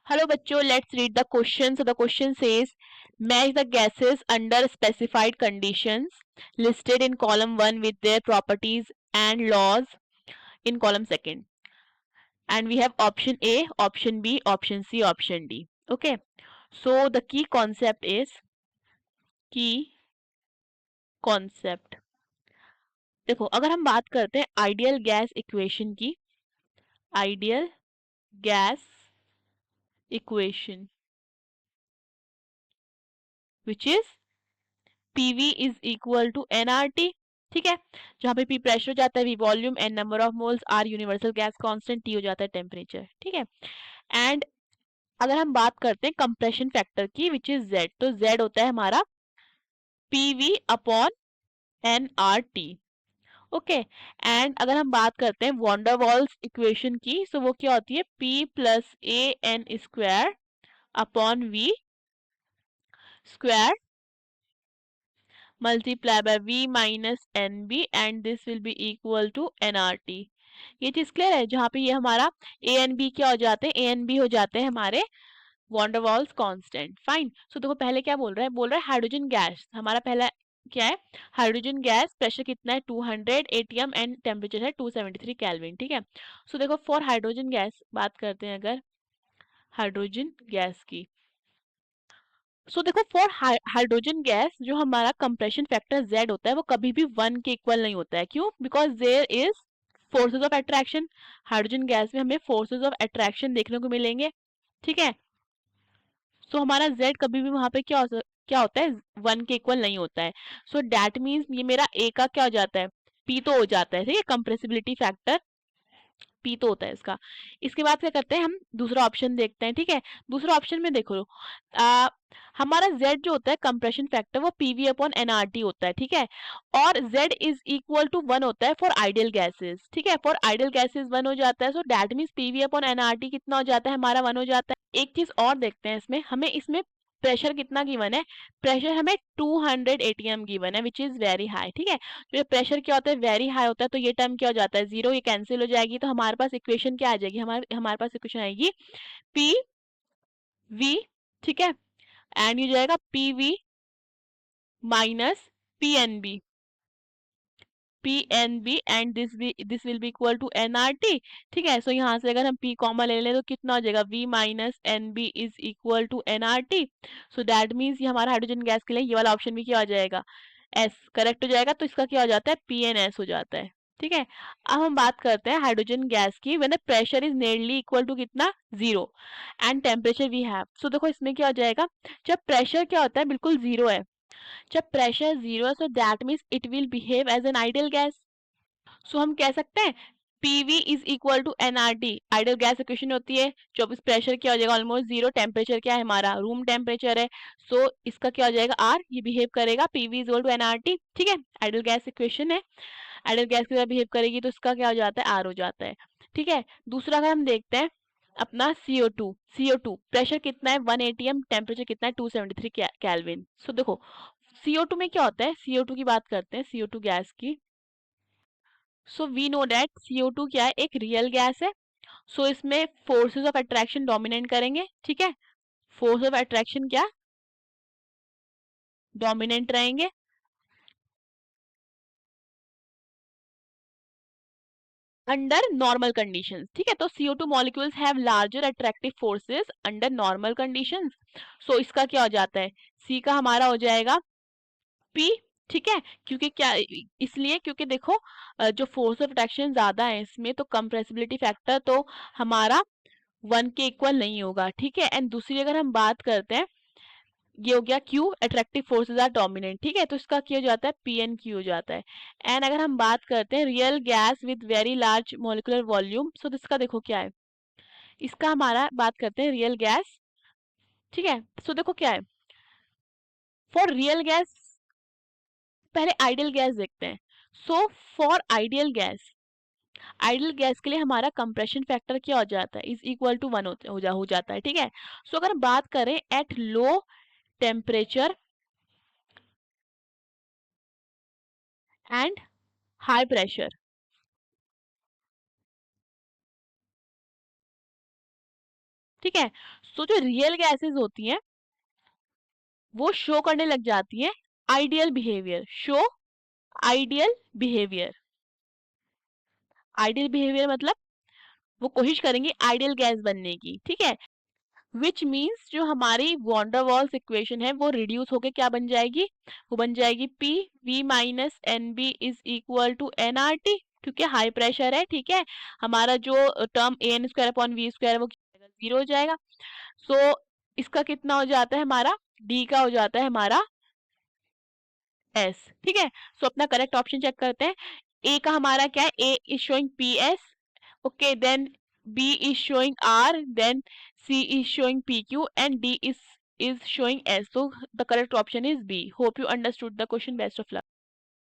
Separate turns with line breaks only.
Hello बच्चों, let's read the question. So the question says, match the gases under specified conditions listed in column 1 with their properties and laws in column 2. And we have option A, option B, option C, option D. Okay. So the key concept is देखो, अगर हम बात करते हैं ideal gas equation की, ideal gas equation which is PV is equal to nRT. ठीक है, जहां पे P प्रेशर हो जाता है, V volume, N number of moles, R universal gas constant, T हो जाता है टेम्परेचर. ठीक है. एंड अगर हम बात करते हैं कंप्रेशन फैक्टर की विच इज Z, तो Z होता है हमारा PV upon nRT. Okay. And अगर हम बात करते हैं वॉन्डर वॉल्स इक्वेशन की, सो वो क्या होती है P plus a n square upon V square multiply by V minus NB and this will be equal to nRT. ये चीज क्लियर है, जहाँ पे ये हमारा ए एन बी क्या हो जाते हैं, ए एन बी हो जाते हैं हमारे वॉन्डरवॉल्स कांस्टेंट. फाइन. सो देखो पहले क्या बोल रहा है हाइड्रोजन गैस. हमारा पहला क्या है, हाइड्रोजन गैस, प्रेशर कितना है 200 एटीएम एंड टेम्परेचर है 273 केल्विन. ठीक है. सो देखो फॉर हाइड्रोजन गैस बात करते हैं अगर हाइड्रोजन गैस की, सो देखो फॉर हाइड्रोजन गैस जो हमारा कंप्रेशन फैक्टर Z होता है वो कभी भी 1 के इक्वल नहीं होता है. क्यों? Because there is forces of attraction. Hydrogen gas में हमें फोर्सेस ऑफ अट्रैक्शन देखने को मिलेंगे. ठीक है. सो हमारा Z कभी भी वहां पे क्या होता है 1 के इक्वल नहीं होता है. सो दैट मीन्स ये मेरा A का क्या हो जाता है, P तो हो जाता है. ठीक है, कंप्रेसिबिलिटी फैक्टर P तो होता है इसका. इसके बाद क्या करते हैं हम, दूसरा ऑप्शन देखते हैं. ठीक है, दूसरा ऑप्शन में देखो हमारा Z जो होता है कंप्रेशन फैक्टर वो PV अपॉन nRT होता है. ठीक है, और Z इज इक्वल टू 1 होता है फॉर आइडियल गैसेस. ठीक है, फॉर आइडियल गैसेस 1 हो जाता है. So that means PV upon nRT कितना हो जाता है हमारा 1 हो जाता है. एक चीज और देखते हैं इसमें, हमें इसमें प्रेशर कितना गिवन है, प्रेशर हमें 200 एटीएम गिवन है विच इज वेरी हाई. ठीक है, तो ये प्रेशर क्या होता है, वेरी हाई होता है, तो ये टर्म क्या हो जाता है, जीरो, ये कैंसिल हो जाएगी. तो हमारे पास इक्वेशन क्या आ जाएगी, हमारे पास इक्वेशन आएगी पी वी. ठीक है, एंड ये जाएगा P V minus P n b and this will be equal to nRT. ठीक है, सो यहाँ से अगर हम P कॉमन ले लें तो कितना हो जाएगा, V minus n b is equal to nRT. So that means ये हमारा हाइड्रोजन गैस के लिए ये वाला ऑप्शन भी क्या हो जाएगा, S करेक्ट हो जाएगा. तो इसका क्या हो जाता है, PNS हो जाता है. ठीक है, अब हम बात करते हैं हाइड्रोजन गैस की when the pressure is nearly equal to कितना, 0 and temperature we have. So देखो इसमें क्या हो जाएगा, जब प्रेशर क्या होता है बिल्कुल 0 है, जब प्रेशर 0 है, so that means it will behave as an ideal gas. So हम कह सकते हैं PV is equal to nRT. Ideal gas equation होती है, जब इस प्रेशर क्या हो जाएगा ऑलमोस्ट 0, टेम्परेचर क्या है हमारा रूम टेम्परेचर है. सो इसका क्या हो जाएगा R, ये बिहेव करेगा PV is equal to nRT. ठीक है, आइडियल गैस इक्वेशन है, आइडियल गैस की तरह बिहेव करेगी तो इसका क्या हो जाता है, R हो जाता है. ठीक है, दूसरा अगर हम देखते हैं अपना CO2 प्रेशर कितना है 1 एटीएम, टेम्परेचर कितना है 273 केल्विन. सो देखो CO2 में क्या होता है, CO2 की बात करते हैं, CO2 गैस की. So we know that CO2 क्या है, एक रियल गैस है. सो इसमें फोर्सेस ऑफ अट्रैक्शन डोमिनेट करेंगे. ठीक है, फोर्स ऑफ अट्रैक्शन क्या डोमिनेंट रहेंगे अंडर नॉर्मल कंडीशंस. ठीक है, तो CO2 molecules have larger attractive forces under normal conditions. So इसका क्या हो जाता है, C का हमारा हो जाएगा P. ठीक है, क्योंकि क्या, इसलिए क्योंकि देखो जो फोर्स ऑफ अट्रैक्शन ज्यादा है इसमें, तो कंप्रेसिबिलिटी फैक्टर तो हमारा 1 के इक्वल नहीं होगा. ठीक है, एंड दूसरी अगर हम बात करते हैं, ये हो गया Q, attractive forces are dominant. ठीक है, तो इसका क्या हो जाता है, PNQ हो जाता है. एंड अगर हम बात करते हैं real gas with very large molecular volume, so इसका देखो क्या है, इसका हमारा बात करते हैं रियल गैस. ठीक है, सो देखो क्या है फॉर रियल गैस, पहले आइडियल गैस देखते हैं. सो फॉर आइडियल गैस के लिए हमारा कंप्रेशन फैक्टर क्या हो जाता है, इज इक्वल टू 1 हो जाता है. ठीक है, सो अगर बात करें at low temperature and high pressure, ठीक है। सो जो रियल गैसेस होती हैं वो शो करने लग जाती हैं ideal behaviour, show ideal behaviour. Ideal behaviour मतलब वो कोशिश करेंगी आइडियल गैस बनने की, ठीक है। विच मीन्स जो हमारी वॉन्डर वॉल्स इक्वेशन है वो रिड्यूस होके क्या बन जाएगी, वो बन जाएगी P V minus n b is equal to n R T, क्योंकि हाई प्रेशर है, ठीक है। हमारा जो term a n square upon V square है वो जीरो हो जाएगा। सो इसका कितना हो जाता है हमारा, डी का हो जाता है हमारा एस, ठीक है। सो अपना करेक्ट ऑप्शन चेक करते हैं। ए का हमारा क्या है, A is showing P S, okay, then B is showing R, then C is showing PQ, and D is showing S. So the correct option is B. Hope you understood the question. Best of luck.